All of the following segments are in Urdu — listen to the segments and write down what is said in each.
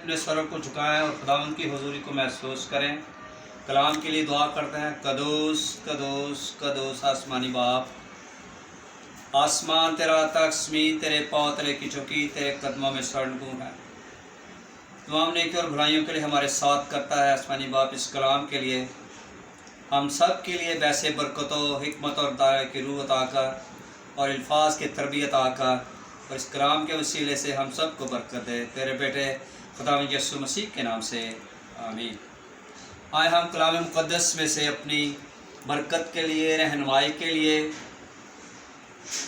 اپنے سروں کو جھکائیں اور خداوند کی حضوری کو محسوس کریں۔ کلام کے لیے دعا کرتے ہیں۔ قدوس قدوس قدوس آسمانی باپ، آسمان تیرا تخت، زمین تیرے پاؤں تلے کی چوکی، تیرے قدموں میں سرنگوں ہے۔ تمام نیکی اور بھلائیوں کے لیے ہمارے ساتھ کرتا ہے آسمانی باپ۔ اس کلام کے لیے ہم سب کے لیے ویسے برکت و حکمت اور دائرہ کی روح عطا کر اور الفاظ کی تربیت عطا کر، اور اس کلام کے وسیلے سے ہم سب کو برکت دے، تیرے بیٹے خداوند یسوع مسیح کے نام سے آمین۔ آئے ہم کلام مقدس میں سے اپنی برکت کے لیے، رہنمائی کے لیے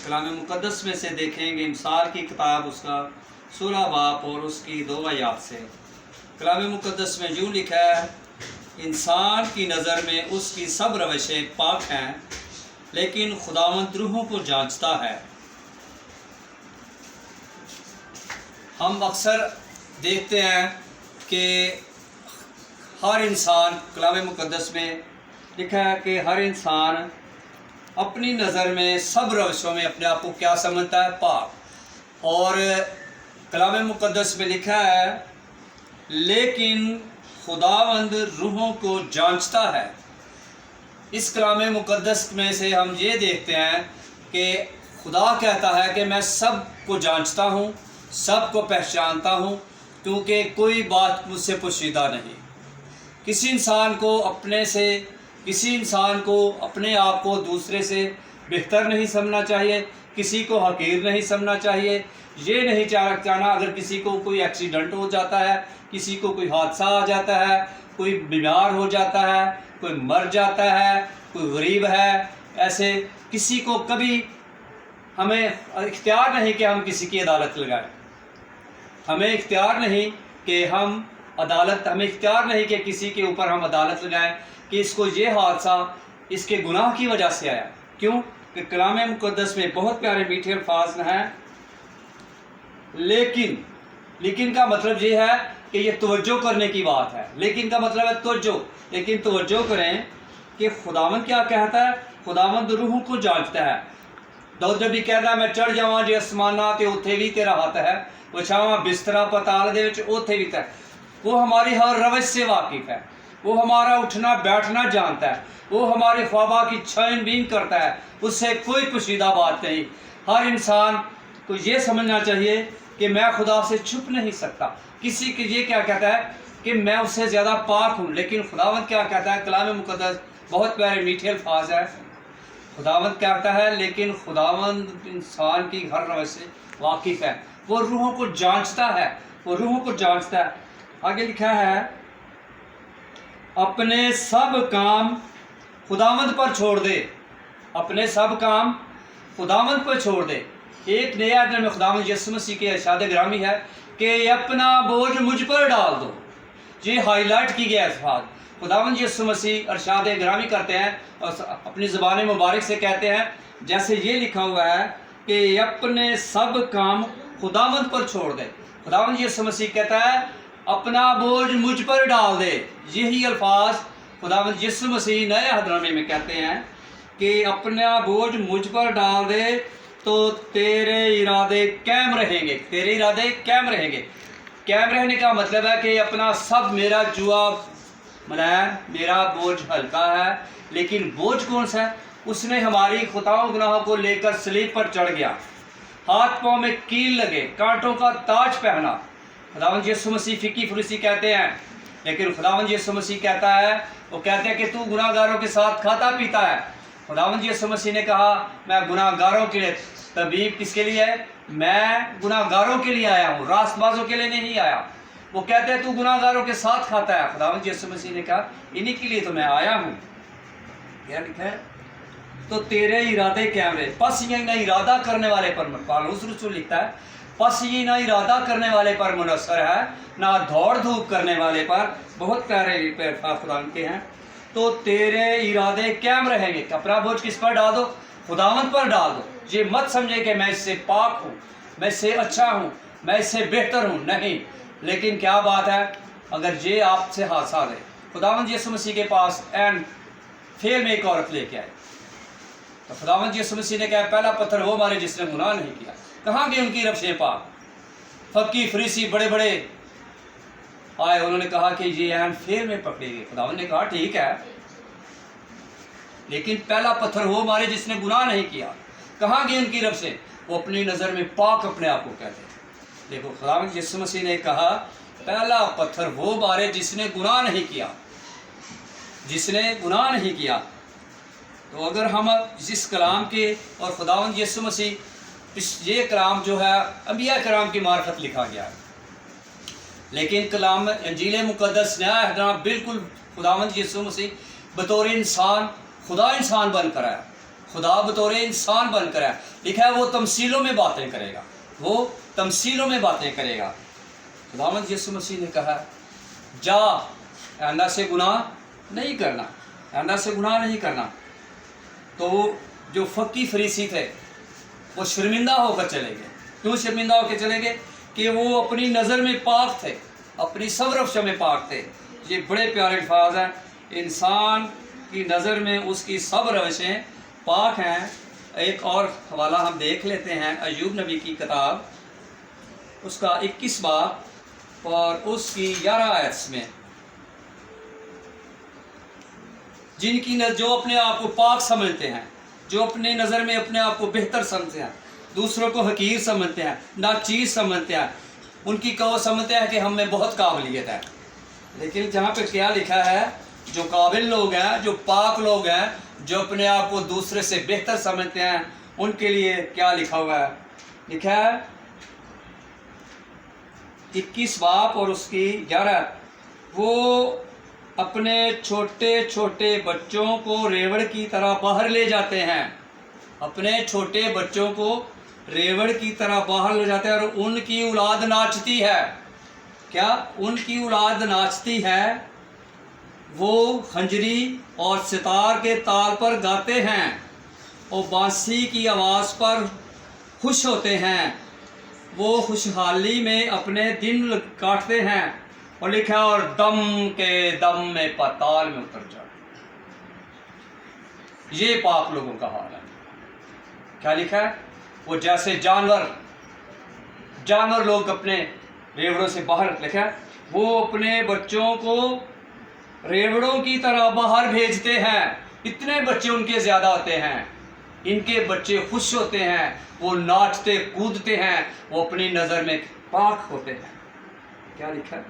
کلام مقدس میں سے دیکھیں گے مثال کی کتاب اس کا 16 باب اور اس کی 2 آیات سے۔ کلام مقدس میں یوں لکھا ہے، انسان کی نظر میں اس کی سب روشیں پاک ہیں، لیکن خداوند روحوں کو جانچتا ہے۔ ہم اکثر دیکھتے ہیں کہ ہر انسان، کلام مقدس میں لکھا ہے کہ ہر انسان اپنی نظر میں سب روشوں میں اپنے آپ کو کیا سمجھتا ہے؟ پاک۔ اور کلام مقدس میں لکھا ہے لیکن خداوند روحوں کو جانچتا ہے۔ اس کلام مقدس میں سے ہم یہ دیکھتے ہیں کہ خدا کہتا ہے کہ میں سب کو جانچتا ہوں، سب کو پہچانتا ہوں، کیونکہ کوئی بات مجھ سے پوشیدہ نہیں۔ کسی انسان کو اپنے آپ کو دوسرے سے بہتر نہیں سمجھنا چاہیے، کسی کو حقیر نہیں سمجھنا چاہیے۔ یہ نہیں چاہنا اگر کسی کو کوئی ایکسیڈنٹ ہو جاتا ہے، کسی کو کوئی حادثہ آ جاتا ہے، کوئی بیمار ہو جاتا ہے، کوئی مر جاتا ہے، کوئی غریب ہے، ایسے کسی کو کبھی ہمیں اختیار نہیں کہ ہم کسی کی عدالت لگائیں۔ ہمیں اختیار نہیں کہ ہمیں اختیار نہیں کہ کسی کے اوپر ہم عدالت لگائیں کہ اس کو یہ حادثہ اس کے گناہ کی وجہ سے آیا۔ کیوں کہ کلام مقدس میں بہت پیارے میٹھے الفاظ ہیں، لیکن کا مطلب یہ ہے کہ یہ توجہ کرنے کی بات ہے۔ لیکن کا مطلب ہے توجہ، لیکن توجہ کریں کہ خداوند کیا کہتا ہے۔ خداوند روحوں کو جانچتا ہے۔ داؤد جب بھی کہتا ہے میں چڑھ جاواں جے آسماناں تے اوتھے بھی تیرا ہاتھ ہے، وچھاواں بسترا پتال دے وچ اوتھے بھی تیرا۔ وہ ہماری ہر روش سے واقف ہے، وہ ہمارا اٹھنا بیٹھنا جانتا ہے، وہ ہمارے خوابہ کی چھان بین کرتا ہے، اس سے کوئی پوشیدہ بات نہیں۔ ہر انسان کو یہ سمجھنا چاہیے کہ میں خدا سے چھپ نہیں سکتا۔ کسی کے یہ کیا کہتا ہے کہ میں اس سے زیادہ پاک ہوں، لیکن خداوند کیا کہتا ہے؟ کلام مقدس بہت پیارے میٹھے الفاظ ہیں۔ خداوند کہتا ہے لیکن خداوند انسان کی ہر روش سے واقف ہے، وہ روحوں کو جانچتا ہے، وہ روحوں کو جانچتا ہے۔ آگے لکھا ہے اپنے سب کام خداوند پر چھوڑ دے، اپنے سب کام خداوند پر چھوڑ دے۔ ایک نیا ادب میں خداوند یسوع مسیح کے ارشاد گرامی ہے کہ اپنا بوجھ مجھ پر ڈال دو۔ یہ ہائی لائٹ کی گیا الفاظ۔ خداوند یسوع مسیح ارشاد گرامی کرتے ہیں اور اپنی زبان مبارک سے کہتے ہیں، جیسے یہ لکھا ہوا ہے کہ اپنے سب کام خداوند پر چھوڑ دے۔ خداوند یسوع مسیح کہتا ہے اپنا بوجھ مجھ پر ڈال دے۔ یہی الفاظ خداوند یسوع مسیح نئے عہد نامے میں کہتے ہیں کہ اپنا بوجھ مجھ پر ڈال دے تو تیرے ارادے قائم رہیں گے، تیرے ارادے قائم رہیں گے۔ قائم رہنے کا مطلب ہے کہ اپنا سب میرا جوا ملائم، میرا بوجھ ہلکا ہے، لیکن بوجھ کون سا ہے؟ اس نے ہماری خطاؤں گناہوں کو لے کر صلیب پر چڑھ گیا، ہاتھ پاؤں میں کیل لگے، کانٹوں کا تاج پہنا۔ خداوند یسوع مسیح فقی فریسی کہتے ہیں، لیکن خداوند یسوع مسیح کہتا ہے، وہ کہتے ہیں کہ تو گناہ گاروں کے ساتھ کھاتا پیتا ہے۔ خداوند یسوع مسیح نے کہا میں گناہ گاروں کے لیے، طبیب کس کے لیے ہے؟ میں گناہ گاروں کے لیے آیا ہوں، راست بازوں کے لیے نہیں آیا۔ وہ کہتے ہیں تو گناہ گاروں کے ساتھ کھاتا ہے۔ خداوند یسوع مسیح نے کہا انہی کے لیے تو میں آیا ہوں۔ کیا لکھا ہے؟ تو تیرے ارادے قائم رہے۔ پس یہ نہ ارادہ کرنے والے پر، پالوس رسول لکھتا ہے، پس یہ نہ ارادہ کرنے والے پر منحصر ہے، نہ دوڑ دھوپ کرنے والے پر۔ بہت پیارے خدا کے ہیں۔ تو تیرے ارادے قائم رہیں گے۔ اپنا بوجھ کس پر ڈال دو؟ خداوند پر ڈال دو۔ یہ مت سمجھے کہ میں اس سے پاک ہوں، میں اس سے اچھا ہوں، میں اس سے بہتر ہوں، نہیں۔ لیکن کیا بات ہے اگر یہ آپ سے حادثہ دے؟ خداوند یسوع مسیح کے پاس این فیل میں ایک عورت لے کے آئے، تو خداوند یسوع مسیح نے کہا پہلا پتھر وہ مارے جس نے گناہ نہیں کیا۔ کہاں گئے ان کی روشیں پاک؟ فقی فریسی بڑے بڑے آئے, انہوں نے کہا کہ یہ عین فعل میں پکڑے گئے. خداوند نے کہا ٹھیک ہے, لیکن پہلا پتھر وہ مارے جس نے گناہ نہیں کیا. کہاں گئے ان کی رب سے؟ وہ اپنی نظر میں پاک اپنے آپ کو کہتے ہیں. دیکھو خداوند یسوع مسیح نے کہا پہلا پتھر وہ مارے جس نے گناہ نہیں کیا, جس نے گناہ نہیں کیا. تو اگر ہم اس کلام کے, اور خداوند یسوع مسیح, یہ کلام جو ہے انبیاء کرام کی معرفت لکھا گیا ہے, لیکن کلام انجیل مقدس نیا عہد نامہ بالکل خداوند یسوع مسیح بطور انسان, خدا انسان بن کر آیا, خدا بطور انسان بن کر آیا. لکھا ہے وہ تمثیلوں میں باتیں کرے گا, وہ تمثیلوں میں باتیں کرے گا. خداوند یسوع مسیح نے کہا جا آئندہ سے گناہ نہیں کرنا, آئندہ سے گناہ نہیں کرنا. تو جو فقی فریسی تھے وہ شرمندہ ہو کر چلے گئے. کیوں شرمندہ ہو کے چلے گئے؟ کہ وہ اپنی نظر میں پاک تھے, اپنی صبر میں پاک تھے. یہ بڑے پیارے الفاظ ہیں. انسان کی نظر میں اس کی سب روشیں پاک ہیں. ایک اور حوالہ ہم دیکھ لیتے ہیں, ایوب نبی کی کتاب, اس کا 21 باب اور اس کی 11 آیت میں, جن کی جو اپنے آپ کو پاک سمجھتے ہیں, جو اپنی نظر میں اپنے آپ کو بہتر سمجھتے ہیں, دوسروں کو حقیر سمجھتے ہیں, ناچیز سمجھتے ہیں, ان کی کو سمجھتے ہیں کہ ہم میں بہت قابلیت ہے. لیکن جہاں پہ کیا لکھا ہے, جو قابل لوگ ہیں, جو پاک لوگ ہیں, جو اپنے آپ کو دوسرے سے بہتر سمجھتے ہیں, ان کے لیے کیا لکھا ہوا ہے؟ لکھا ہے 21 باب اور اس کی 11, وہ اپنے چھوٹے چھوٹے بچوں کو ریوڑ کی طرح باہر لے جاتے ہیں, اپنے چھوٹے بچوں کو ریوڑ کی طرح باہر لے جاتے ہیں, اور ان کی اولاد ناچتی ہے. کیا ان کی اولاد ناچتی ہے؟ وہ خنجری اور ستار کے تال پر گاتے ہیں, اور بانسی کی آواز پر خوش ہوتے ہیں. وہ خوشحالی میں اپنے دن کاٹتے ہیں. اور لکھا اور دم کے دم میں پاتال میں اتر جاتے. یہ پاک لوگوں کا حال ہے. کیا لکھا ہے؟ وہ جیسے جانور لوگ اپنے ریوڑوں سے باہر, لکھا ہے وہ اپنے بچوں کو ریوڑوں کی طرح باہر بھیجتے ہیں. اتنے بچے ان کے زیادہ ہوتے ہیں, ان کے بچے خوش ہوتے ہیں, وہ ناچتے کودتے ہیں, وہ اپنی نظر میں پاک ہوتے ہیں. کیا لکھا ہے؟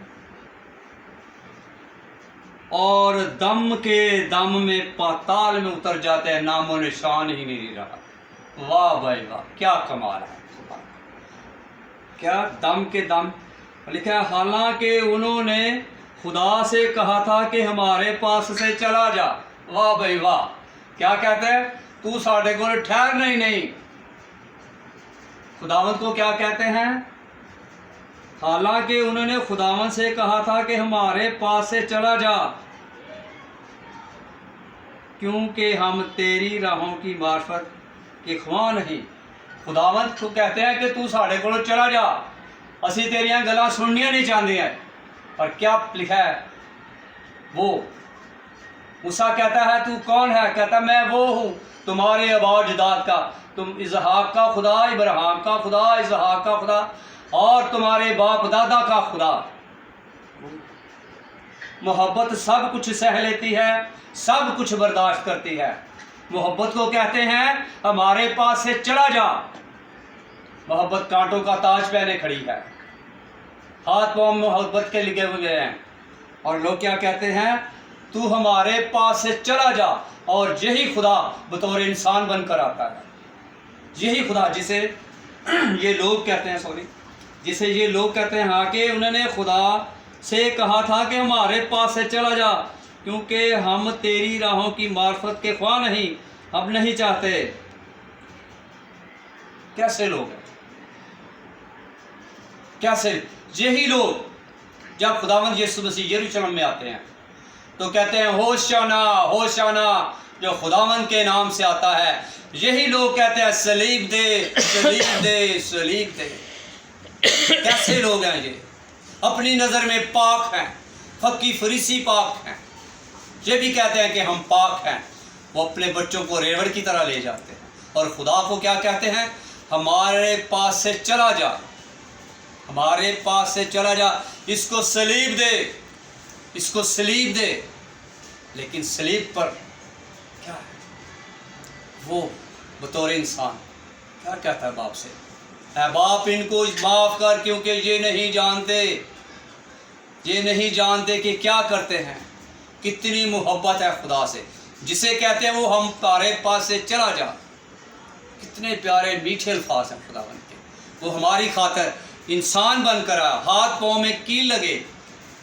اور دم کے دم میں پاتال میں اتر جاتے ہیں, نام و نشان ہی نہیں رہا. واہ بھائی واہ, کیا کمال ہے. کیا دم کے دم لکھا ہے, حالانکہ انہوں نے خدا سے کہا تھا کہ ہمارے پاس سے چلا جا. واہ بھائی واہ, کیا کہتے ہیں؟ تو ساڑھے کو ٹھہرنا ہی نہیں. خداوند کو کیا کہتے ہیں؟ حالانکہ انہوں نے خداوند سے کہا تھا کہ ہمارے پاس سے چلا جا, کیونکہ ہم تیری راہوں کی معرفت کے خواہ نہیں. خداوند کو کہتے ہیں کہ تو ساڑھے کو چلا جا, اسی تیریاں گلاں سننیاں نہیں چاہتے ہیں. اور کیا لکھا ہے؟ وہ موسیٰ کہتا ہے تو کون ہے؟ کہتا ہے میں وہ ہوں تمہارے آباء و اجداد کا, تم اسحاق کا خدا, ابراہیم کا خدا, اسحاق کا خدا, اور تمہارے باپ دادا کا خدا. محبت سب کچھ سہ لیتی ہے, سب کچھ برداشت کرتی ہے. محبت کو کہتے ہیں ہمارے پاس سے چلا جا. محبت کانٹوں کا تاج پہنے کھڑی ہے, ہاتھ پاؤں محبت کے لگے ہوئے ہیں, اور لوگ کیا کہتے ہیں؟ تو ہمارے پاس سے چلا جا. اور یہی خدا بطور انسان بن کر آتا ہے. یہی خدا جسے یہ لوگ کہتے ہیں, جسے یہ لوگ کہتے ہیں ہاں کہ انہوں نے خدا سے کہا تھا کہ ہمارے پاس سے چلا جا, کیونکہ ہم تیری راہوں کی معرفت کے خواہ نہیں, ہم نہیں چاہتے. کیسے لوگ ہیں؟ کیسے؟ یہی لوگ جب خداوند یسوع مسیح یروشلم میں آتے ہیں تو کہتے ہیں ہوشانا ہوشانا, جو خداوند کے نام سے آتا ہے. یہی لوگ کہتے ہیں صلیب دے صلیب دے صلیب دے. کیسے لوگ ہیں یہ؟ اپنی نظر میں پاک ہیں, فقی فریسی پاک ہیں. یہ بھی کہتے ہیں کہ ہم پاک ہیں. وہ اپنے بچوں کو ریوڑ کی طرح لے جاتے ہیں, اور خدا کو کیا کہتے ہیں؟ ہمارے پاس سے چلا جا. ہمارے پاس سے چلا جا، اس کو سلیب دے، اس کو سلیب دے۔ لیکن سلیب پر کیا ہے؟ وہ بطور انسان کیا کہتا ہے باپ سے؟ اے باپ ان کو معاف کر، کیونکہ یہ نہیں جانتے، یہ نہیں جانتے کہ کیا کرتے ہیں۔ کتنی محبت ہے خدا سے، جسے کہتے ہیں وہ ہم تمہارے پاس سے چلا جا۔ کتنے پیارے میٹھے الفاظ ہیں خدا بن کے۔ وہ ہماری خاطر انسان بن کر آیا، ہاتھ پاؤں میں کیل لگے،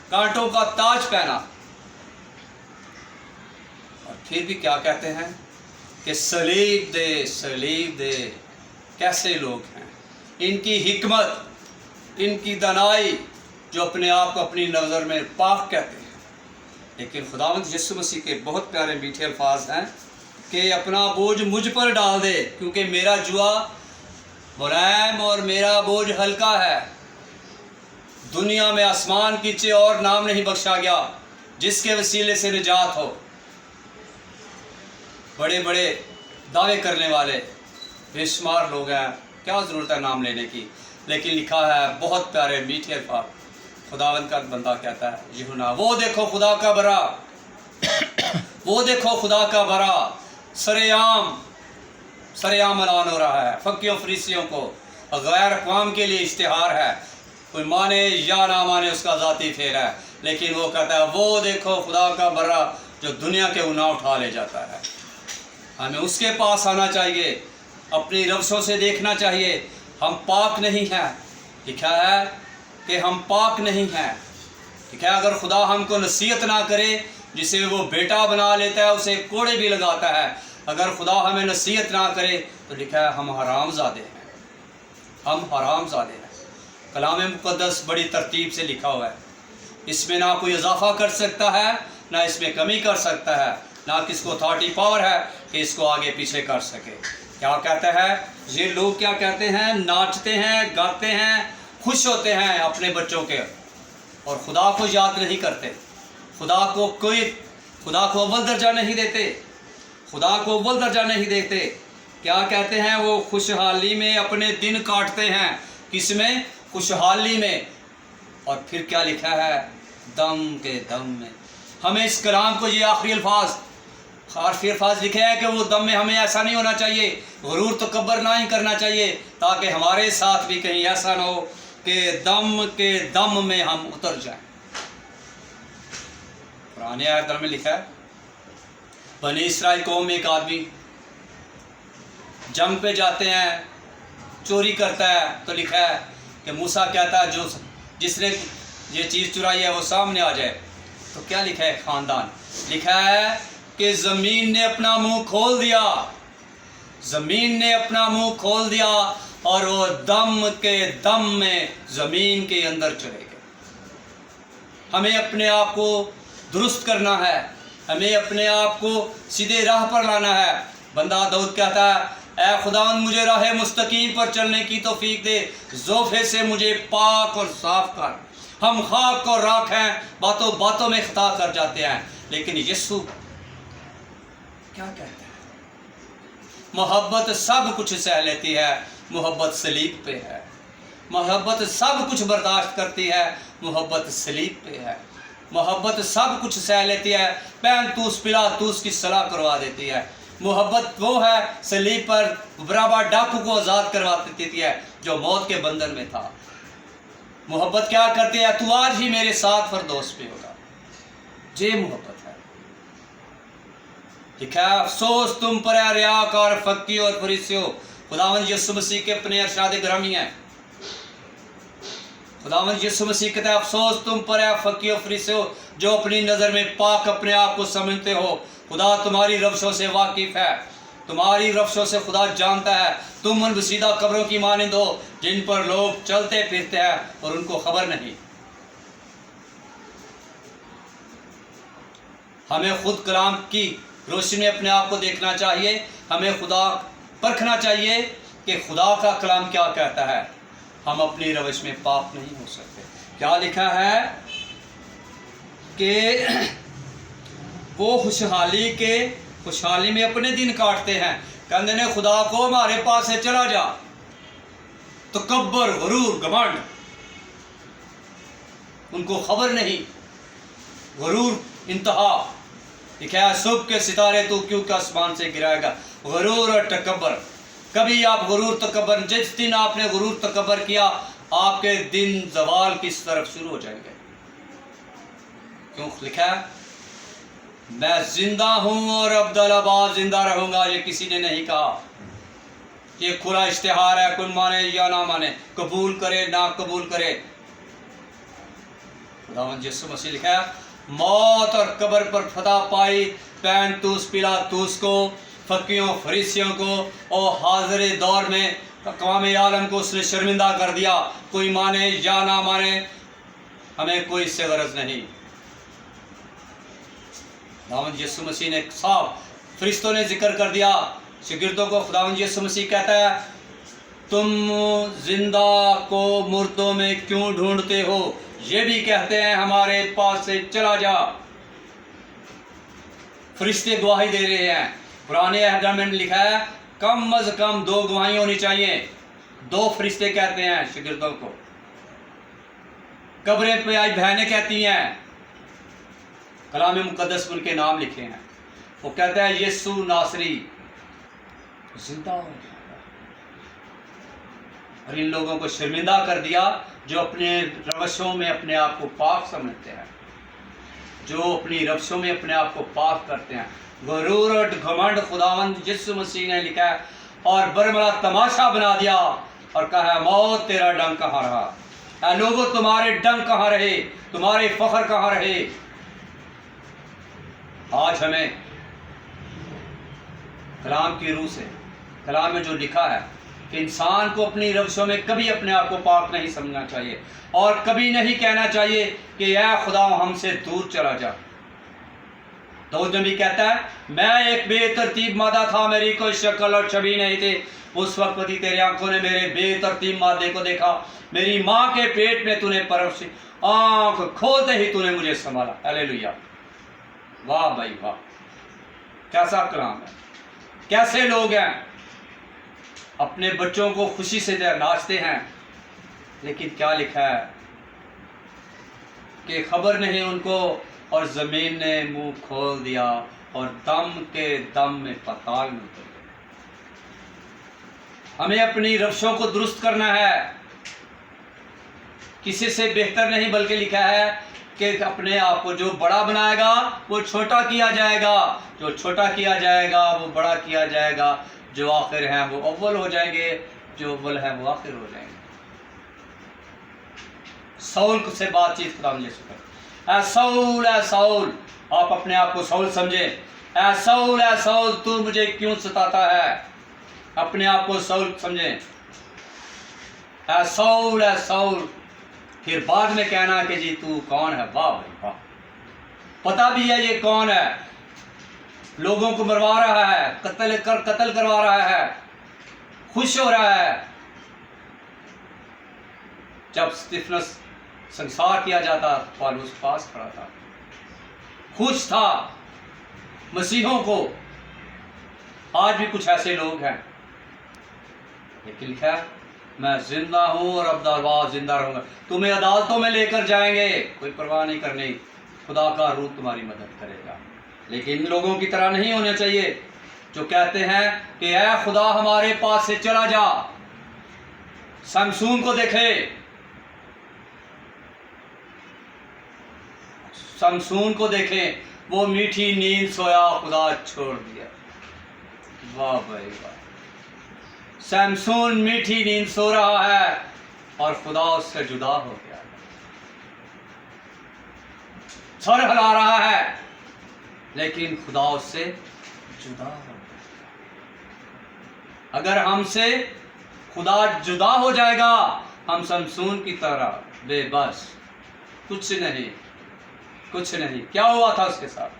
کانٹوں کا تاج پہنا، اور پھر بھی کیا کہتے ہیں کہ سلیب دے، سلیب دے۔ کیسے لوگ ہیں، ان کی حکمت، ان کی دانائی، جو اپنے آپ کو اپنی نظر میں پاک کہتے ہیں۔ لیکن خداوند یسوع مسیح کے بہت پیارے میٹھے الفاظ ہیں کہ اپنا بوجھ مجھ پر ڈال دے، کیونکہ میرا جوا ملائم اور میرا بوجھ ہلکا ہے۔ دنیا میں آسمان کی نیچے اور نام نہیں بخشا گیا جس کے وسیلے سے نجات ہو۔ بڑے بڑے دعوے کرنے والے بے شمار لوگ ہیں، کیا ضرورت ہے نام لینے کی، لیکن لکھا ہے بہت پیارے میٹھے الفاظ۔ خداوند کا بندہ کہتا ہے یوحنا، وہ دیکھو خدا کا برا، وہ دیکھو خدا کا برا سرعام اعلان ہو رہا ہے۔ فقیوں فریسیوں کو، غیر اقوام کے لیے اشتہار ہے، کوئی مانے یا نہ مانے اس کا ذاتی پھیر ہے، لیکن وہ کہتا ہے وہ دیکھو خدا کا برا جو دنیا کے گناہ اٹھا لے جاتا ہے۔ ہمیں اس کے پاس آنا چاہیے، اپنی روشوں سے دیکھنا چاہیے۔ ہم پاک نہیں ہیں، لکھا ہے کہ ہم پاک نہیں ہیں۔ ٹھیک ہے، اگر خدا ہم کو نصیحت نہ کرے، جسے وہ بیٹا بنا لیتا ہے اسے کوڑے بھی لگاتا ہے، اگر خدا ہمیں نصیحت نہ کرے تو لکھا ہے ہم حرام زادے ہیں، ہم حرام زادے ہیں۔ کلام مقدس بڑی ترتیب سے لکھا ہوا ہے، اس میں نہ کوئی اضافہ کر سکتا ہے، نہ اس میں کمی کر سکتا ہے، نہ کس کو اتھارٹی پاور ہے کہ اس کو آگے پیچھے کر سکے۔ کیا کہتا ہے؟ یہ لوگ کیا کہتے ہیں؟ ناچتے ہیں، گاتے ہیں، خوش ہوتے ہیں اپنے بچوں کے، اور خدا کو یاد نہیں کرتے، خدا کو اول درجہ نہیں دیتے، خدا کو اول درجہ نہیں دیتے۔ کیا کہتے ہیں؟ وہ خوشحالی میں اپنے دن کاٹتے ہیں۔ کس میں؟ خوشحالی میں۔ اور پھر کیا لکھا ہے؟ دم کے دم میں۔ ہمیں اس کلام کو، یہ آخری الفاظ لکھے ہیں کہ وہ دم میں ہمیں ایسا نہیں ہونا چاہیے، غرور تکبر نہ ہی کرنا چاہیے، تاکہ ہمارے ساتھ بھی کہیں ایسا نہ ہو کہ دم کے دم میں ہم اتر جائیں۔ پرانے آیت میں لکھا ہے، بنی اسرائیل قوم میں ایک آدمی جنگ پہ جاتے ہیں، چوری کرتا ہے، تو لکھا ہے کہ موسیٰ کہتا ہے جس نے یہ چیز چرائی ہے وہ سامنے آ جائے۔ تو کیا لکھا ہے؟ خاندان۔ لکھا ہے کہ زمین نے اپنا منہ کھول دیا، زمین نے اپنا منہ کھول دیا، اور وہ دم کے دم میں زمین کے اندر چلے گئے۔ ہمیں اپنے آپ کو درست کرنا ہے، ہمیں اپنے آپ کو سیدھے راہ پر لانا ہے۔ بندہ داؤد کہتا ہے، اے خداوند مجھے راہ مستقیم پر چلنے کی توفیق دے، زوفے سے مجھے پاک اور صاف کر۔ ہم خاک اور راکھ ہیں، باتوں باتوں میں خطا کر جاتے ہیں، لیکن یسوع کیا کہتا ہے؟ محبت سب کچھ سہ لیتی ہے، محبت صلیب پہ ہے۔ محبت سب کچھ برداشت کرتی ہے، محبت صلیب پہ ہے۔ محبت سب کچھ سہ لیتی ہے، پینتوس پلاطوس کی صلاح کروا دیتی ہے۔ محبت وہ ہے صلیب پر برابا ڈاکو کو آزاد کروا دیتی ہے جو موت کے بندھن میں تھا۔ محبت کیا کرتی ہے؟ تو آج ہی میرے ساتھ فردوس پہ ہوگا۔ یہ محبت ہے۔ لکھا ہے، افسوس تم پر ہے ریاکار فقیوں اور فریسیوں۔ خداوند یسوع مسیح کے اپنے ارشاد گرامی ہیں۔ خداوند یسوع مسیح کہتا ہے، افسوس تم پر ہے فقیوں اور فریسیوں جو اپنی نظر میں پاک اپنے آپ کو سمجھتے ہو، خدا تمہاری روشوں سے واقف ہے، تمہاری روشوں سے خدا جانتا ہے۔ تم ان بسیدہ قبروں کی مانند ہو جن پر لوگ چلتے پھرتے ہیں اور ان کو خبر نہیں۔ ہمیں خود کلام کی روشنی میں اپنے آپ کو دیکھنا چاہیے، ہمیں خدا پرکھنا چاہیے کہ خدا کا کلام کیا کہتا ہے۔ ہم اپنی روش میں پاک نہیں ہو سکتے۔ کیا لکھا ہے کہ وہ خوشحالی میں اپنے دن کاٹتے ہیں، کہتے ہیں خدا کو ہمارے پاس سے چلا جا۔ تکبر، غرور، گھمنڈ ان کو خبر نہیں. غرور انتہا. لکھا ہے صبح کے ستارے تو کیوں کہ آسمان سے گرائے گا. غرور اور تکبر. کبھی آپ غرور تکبر، جس دن آپ نے غرور تکبر کیا آپ کے دن زوال کی طرف شروع ہو جائیں گے. کیوں لکھا ہے میں زندہ ہوں اور عبدالآباد زندہ رہوں گا؟ یہ کسی نے نہیں کہا. یہ کھلا اشتہار ہے، کوئی مانے یا نہ مانے، قبول کرے نہ قبول کرے. خداوند یسوع مسیح لکھا ہے موت اور قبر پر فتح پائی پینتوس پلاطوس کو، فقیوں فریسیوں کو اور حاضر دور میں اقوام عالم کو اس نے شرمندہ کر دیا. کوئی مانے یا نہ مانے، ہمیں کوئی اس سے غرض نہیں. خداوند یسوع مسیح نے ایک صاف فرشتوں نے ذکر کر دیا شاگردوں کو. خداوند یسوع مسیح کہتا ہے تم زندہ کو مردوں میں کیوں ڈھونڈتے ہو؟ یہ بھی کہتے ہیں ہمارے پاس سے چلا جا. فرشتے گواہی دے رہے ہیں. پرانے عہد میں لکھا ہے کم از کم 2 گواہی ہونی چاہیے. 2 فرشتے کہتے ہیں شاگردوں کو. قبریں پہ آئی بہنیں کہتی ہیں، کلام مقدس ان کے نام لکھے ہیں. وہ کہتا ہے یسوع ناصری زندہ ہو گیا. اور ان لوگوں کو شرمندہ کر دیا جو اپنے روشوں میں اپنے آپ کو پاک سمجھتے ہیں، جو اپنی روشوں میں اپنے آپ کو پاک کرتے ہیں. غرور اور گھمنڈ خداوند یسوع مسیح نے لکھا ہے اور برملا تماشا بنا دیا اور کہا ہے موت تیرا ڈنگ کہاں رہا؟ اے لوگوں تمہارے ڈنگ کہاں رہے؟ تمہارے فخر کہاں رہے؟ آج ہمیں کلام کی روح سے، کلام میں جو لکھا ہے کہ انسان کو اپنی روشوں میں کبھی اپنے آپ کو پاک نہیں سمجھنا چاہیے اور کبھی نہیں کہنا چاہیے کہ اے خدا ہم سے دور چلا جا. داؤد نبی کہتا ہے میں ایک بے ترتیب مادہ تھا، میری کوئی شکل اور چھبی نہیں تھی. اس وقت ہی تیری آنکھوں نے میرے بے ترتیب مادے کو دیکھا. میری ماں کے پیٹ میں تو نے پرورش، آنکھ کھولتے ہی تو نے مجھے سنبھالا. ہلیلویا. واہ بھائی واہ، کیسا کلام ہے. کیسے لوگ ہیں اپنے بچوں کو خوشی سے ناچتے ہیں، لیکن کیا لکھا ہے کہ خبر نہیں ان کو اور زمین نے منہ کھول دیا اور دم کے دم میں پتال میں اتر گئے. ہمیں اپنی روشوں کو درست کرنا ہے، کسی سے بہتر نہیں، بلکہ لکھا ہے کہ اپنے آپ کو جو بڑا بنائے گا وہ چھوٹا کیا جائے گا، جو چھوٹا کیا جائے گا وہ بڑا کیا جائے گا. جو آخر ہیں وہ اول ہو جائیں گے، جو اول ہیں وہ آخر ہو جائیں گے. سول سے بات چیت خدا مجھے شکر. اے سول، آپ اپنے آپ کو سول سمجھیں. اے سول تو مجھے کیوں ستاتا ہے؟ اپنے آپ کو سول سمجھیں. اے سول، پھر بعد میں کہنا کہ جی تو کون ہے. واہ بھائی واہ، پتہ بھی ہے یہ کون ہے. لوگوں کو مروا رہا ہے، قتل کروا رہا ہے، خوش ہو رہا ہے. جب اسطفنس سنسار کیا جاتا پالوس پاس کھڑا تھا، خوش تھا مسیحوں کو. آج بھی کچھ ایسے لوگ ہیں، لیکن لکھا ہے میں زندہ ہوں اور عبدالآباد زندہ رہوں گا. تمہیں عدالتوں میں لے کر جائیں گے، کوئی پرواہ نہیں کرنی، خدا کا روح تمہاری مدد کرے گا. لیکن ان لوگوں کی طرح نہیں ہونا چاہیے جو کہتے ہیں کہ اے خدا ہمارے پاس سے چلا جا. سمسون کو دیکھے، سمسون کو دیکھیں، وہ میٹھی نیند سویا خدا چھوڑ دیا. واہ بھائی واہ، سمسون میٹھی نیند سو رہا ہے اور خدا اس سے جدا ہو گیا. سر ہلا رہا ہے لیکن خدا اس سے جدا ہو گیا. اگر ہم سے خدا جدا ہو جائے گا ہم سمسون کی طرح بے بس، کچھ نہیں. کیا ہوا تھا اس کے ساتھ؟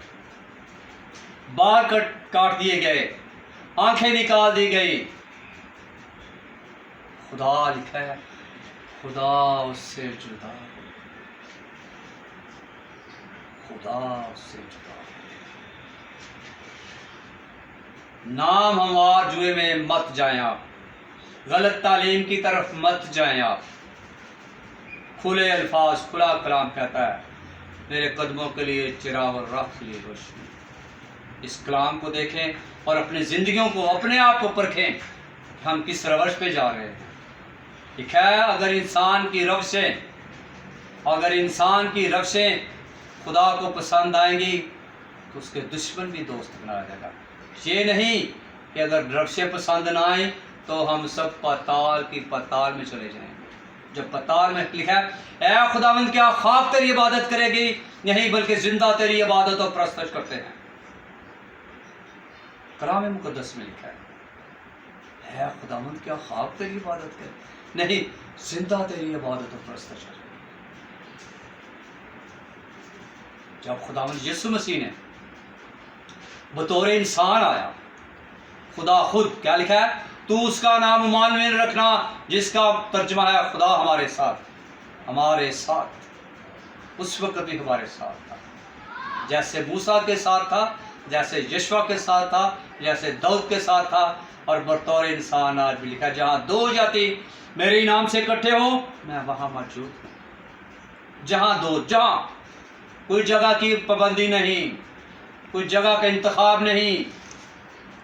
بال کاٹ دیے گئے، آنکھیں نکال دی گئی. خدا لکھا ہے خدا اس سے جدا ہو گیا. خدا اس سے جدا ہو گیا. نام ہموار جوئے میں مت جائیں آپ، غلط تعلیم کی طرف مت جائیں آپ. کھلے الفاظ کھلا کلام کہتا ہے میرے قدموں کے لیے چراغ اور راہ کے لیے روشنی۔ اس کلام کو دیکھیں اور اپنی زندگیوں کو اپنے آپ کو پرکھیں کہ ہم کس روش پہ جا رہے ہیں۔ لکھا ہے اگر انسان کی روشیں خدا کو پسند آئیں گی تو اس کے دشمن بھی دوست بنا دے گا۔ یہ نہیں کہ اگر روشیں پسند نہ آئیں تو ہم سب پتال کی پتال میں چلے جائیں گے۔ جب پتال میں لکھا ہے اے خداوند کیا خاک تیری عبادت کرے گی؟ نہیں بلکہ زندہ تیری عبادت اور پرستش کرتے ہیں۔ کلام مقدس میں لکھا ہے اے خداوند کیا خاک تیری عبادت کرے؟ نہیں زندہ تیری عبادت اور پرستش کرتے ہیں۔ جب خداوند یسوع مسیح نے بطور انسان آیا، خدا خود کیا لکھا ہے تو اس کا نام عمانویل رکھنا، جس کا ترجمہ ہے خدا ہمارے ساتھ۔ اس وقت بھی ہمارے ساتھ تھا، جیسے موسیٰ کے ساتھ تھا، جیسے یشوع کے ساتھ تھا، جیسے داؤد کے ساتھ تھا، اور بطور انسان آج بھی لکھا ہے جہاں دو جاتی میرے نام سے اکٹھے ہو میں وہاں موجود ہوں۔ جہاں کوئی جگہ کی پابندی نہیں، کوئی جگہ کا انتخاب نہیں،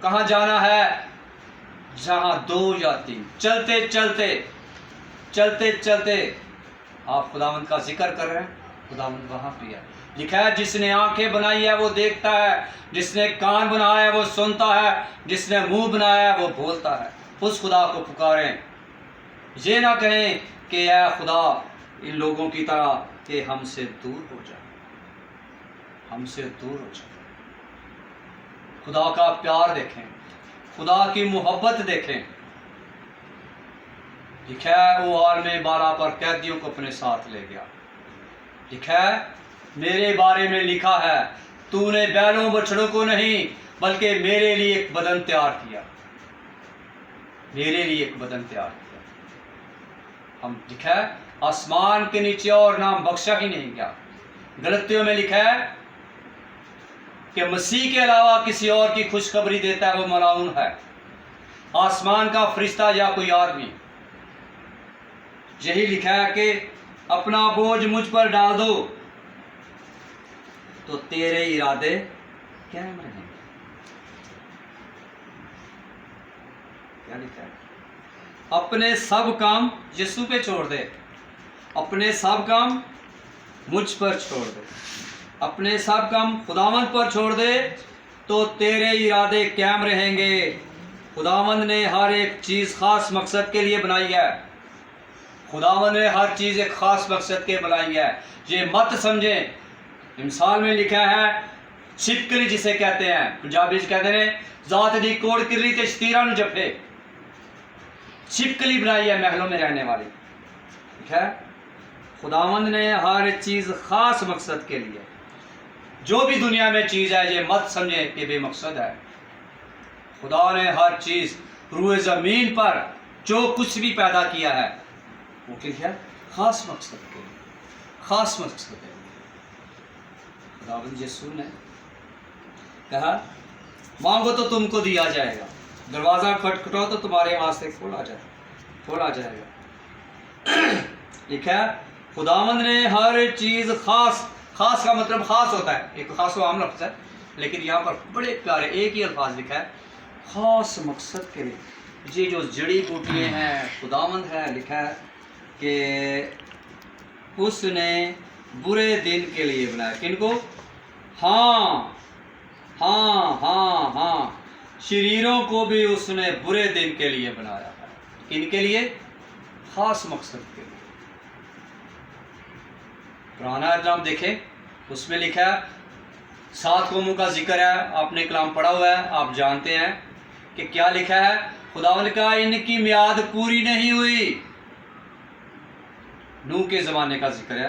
کہاں جانا ہے؟ جہاں دو جاتی چلتے چلتے آپ خداوند کا ذکر کر رہے ہیں، خداوند وہاں پہ ہے۔ لکھا ہے جس نے آنکھیں بنائی ہے وہ دیکھتا ہے، جس نے کان بنایا ہے وہ سنتا ہے، جس نے منہ بنایا ہے وہ بولتا ہے۔ اس خدا کو پکاریں، یہ نہ کہیں کہ اے خدا ان لوگوں کی طرح کہ ہم سے دور ہو جائے۔ خدا کا پیار دیکھیں، خدا کی محبت دیکھیں۔ لکھا ہے وہ عالم بالا پر قیدیوں کو اپنے ساتھ لے گیا۔ لکھا ہے میرے بارے میں لکھا ہے تو نے بیلوں بچڑوں کو نہیں بلکہ میرے لیے ایک بدن تیار کیا۔ ہم لکھا ہے آسمان کے نیچے اور نام بخشا ہی نہیں گیا۔ غلطیوں میں لکھا ہے کہ مسیح کے علاوہ کسی اور کی خوشخبری دیتا ہے وہ ملعون ہے، آسمان کا فرشتہ یا کوئی آدمی۔ یہی لکھا ہے کہ اپنا بوجھ مجھ پر ڈال دو تو تیرے ارادے قائم رہیں گے۔ کیا لکھا ہے؟ اپنے سب کام یسوع پہ چھوڑ دے، اپنے سب کام مجھ پر چھوڑ دے، اپنے سب کام خداوند پر چھوڑ دے تو تیرے ارادے قائم رہیں گے۔ خداوند نے ہر ایک چیز خاص مقصد کے لیے بنائی ہے۔ خداوند نے ہر چیز ایک خاص مقصد کے بنائی ہے۔ یہ مت سمجھیں، مثال میں لکھا ہے چھپکلی جسے کہتے ہیں، پنجابی کہتے ہیں ذات دی کوڑ کرلی تے شتیرا نو جپے۔ چھپکلی بنائی ہے محلوں میں رہنے والی۔ ٹھیک ہے، خداوند نے ہر چیز خاص مقصد کے لیے۔ جو بھی دنیا میں چیز ہے یہ مت سمجھیں کہ بے مقصد ہے۔ خدا نے ہر چیز روئے زمین پر جو کچھ بھی پیدا کیا ہے وہ کیا ہے؟ خاص مقصد کے لیے، خاص مقصد کے لیے۔ خداوند یسوع نے کہا مانگو تو تم کو دیا جائے گا، دروازہ کھٹکھٹاؤ تو تمہارے واسطے کھولا جائے گا۔ لکھا ہے خداوند نے ہر چیز خاص کا مطلب خاص ہوتا ہے، ایک خاص و عام لفظ ہے، لیکن یہاں پر بڑے پیارے ایک ہی الفاظ لکھا ہے خاص مقصد کے لیے۔ یہ جو جڑی بوٹیاں ہیں خداوند ہے، لکھا ہے کہ اس نے برے دن کے لیے بنایا۔ کن کو؟ ہاں، شریروں کو بھی اس نے برے دن کے لیے بنایا ہے۔ کن کے لیے؟ خاص مقصد کے لیے۔ پرانا نام دیکھیں، اس میں لکھا ہے 7 قوموں کا ذکر ہے، آپ نے کلام پڑھا ہوا ہے، آپ جانتے ہیں کہ کیا لکھا ہے۔ خداوند کا ان کی میعاد پوری نہیں ہوئی۔ نوح کے زمانے کا ذکر ہے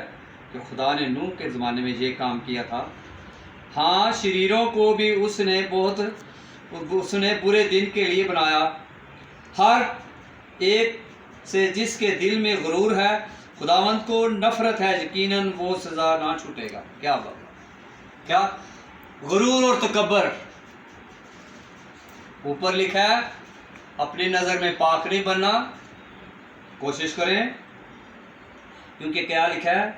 کہ خدا نے نوح کے زمانے میں یہ کام کیا تھا۔ ہاں، شریروں کو بھی اس نے برے دن کے لیے بنایا۔ ہر ایک سے جس کے دل میں غرور ہے خداوند کو نفرت ہے، یقیناً وہ سزا نہ چھوٹے گا۔ کیا غرور اور تکبر۔ اوپر لکھا ہے اپنی نظر میں پاک نہیں بننا، کوشش کریں کیونکہ کیا لکھا ہے؟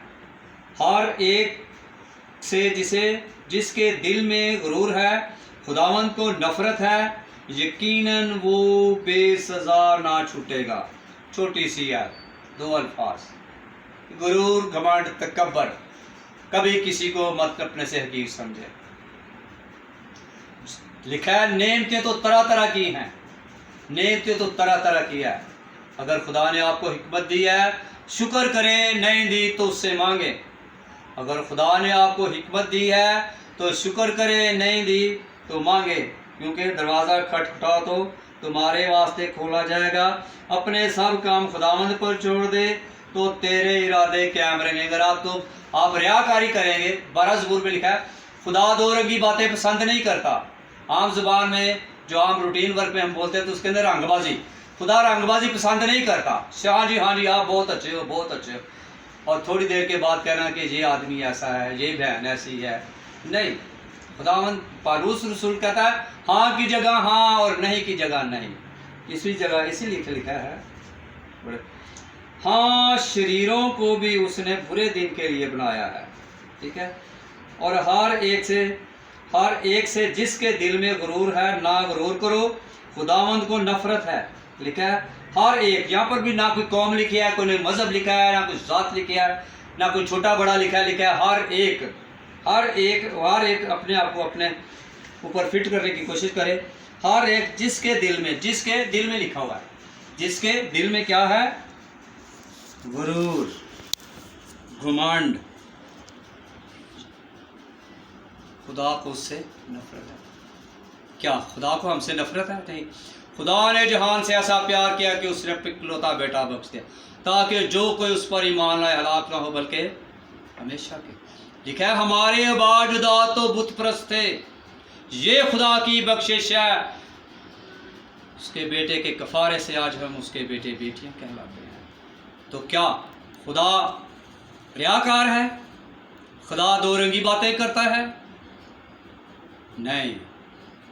ہر ایک سے جس کے دل میں غرور ہے خداوند کو نفرت ہے، یقیناً وہ بے سزا نہ چھوٹے گا۔ چھوٹی سی ہے، 2 الفاظ، غرور، گھمنڈ، تکبر، کبھی کسی کو مت اپنے سے حقیر سمجھے۔ لکھا ہے نعمتیں تو طرح طرح کی ہیں، نعمتیں تو طرح طرح کی ہے۔ اگر خدا نے آپ کو حکمت دی ہے شکر کرے، نہیں دی تو اس سے مانگے۔ اگر خدا نے آپ کو حکمت دی ہے تو شکر کرے، نہیں دی تو مانگے، کیونکہ دروازہ کھٹکھٹا تو تمہارے واسطے کھولا جائے گا۔ اپنے سب کام خداوند پر چھوڑ دے تو تیرے ارادے قائم رہیں گے۔ اگر آپ ریاکاری کریں گے، 12 زبور میں لکھا ہے خدا دو رنگی باتیں پسند نہیں کرتا۔ عام زبان میں جو عام روٹین ورک میں ہم بولتے ہیں تو اس کے اندر رنگ بازی، خدا رنگ بازی پسند نہیں کرتا۔ ہاں جی آپ بہت اچھے ہو، بہت اچھے ہو، اور تھوڑی دیر کے بعد کہنا کہ یہ آدمی ایسا ہے، یہ بہن ایسی ہے۔ نہیں، خداوند پالوس رسول کہتا ہے ہاں کی جگہ ہاں اور نہیں کی جگہ نہیں۔ اسی جگہ اسی لکھا ہے ہاں شریروں کو بھی اس نے برے دن کے لیے بنایا ہے، ٹھیک ہے، اور ہر ایک سے جس کے دل میں غرور ہے نہ غرور کرو، خداوند کو نفرت ہے۔ لکھا ہے ہر ایک، یہاں پر بھی نہ کوئی قوم لکھی ہے، کوئی مذہب لکھا ہے، نہ کوئی ذات لکھی ہے، نہ کوئی چھوٹا بڑا لکھا ہے ہر ایک اپنے آپ کو اپنے اوپر فٹ کرنے کی کوشش کرے۔ ہر ایک جس کے دل میں لکھا ہوا ہے، جس کے دل میں کیا ہے؟ غرور، گھمنڈ، خدا کو اس سے نفرت ہے۔ کیا خدا کو ہم سے نفرت ہے؟ نہیں، خدا نے جہان سے ایسا پیار کیا کہ اس نے اکلوتا بیٹا بخش دیا تاکہ جو کوئی اس پر ایمان لائے ہلاک نہ ہو بلکہ ہمیشہ کے۔ لکھا ہے ہمارے آبا اجداد تو بت پرست تھے، یہ خدا کی بخشش ہے، اس کے بیٹے کے کفارے سے آج ہم اس کے بیٹے بیٹیاں کہلاتے ہیں۔ تو کیا خدا ریاکار ہے؟ خدا دو رنگی باتیں کرتا ہے؟ نہیں،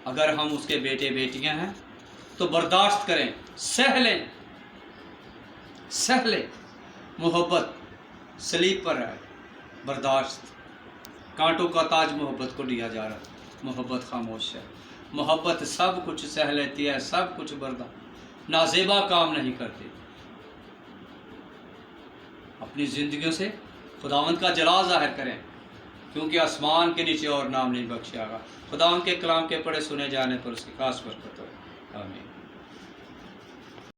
اگر ہم اس کے بیٹے بیٹیاں ہیں تو برداشت کریں، سہ لیں۔ محبت صلیب پر ہے، برداشت، کانٹوں کا تاج محبت کو دیا جا رہا ہے، محبت خاموش ہے۔ محبت سب کچھ سہ لیتی ہے، سب کچھ برداشت، نازیبا کام نہیں کرتی۔ اپنی زندگیوں سے خداوند کا جلال ظاہر کریں، کیونکہ آسمان کے نیچے اور نام نہیں بخشا گا۔ خداوند کے کلام کے پڑھے سنے جانے پر اس کی خاص برکت ہو۔ آمین۔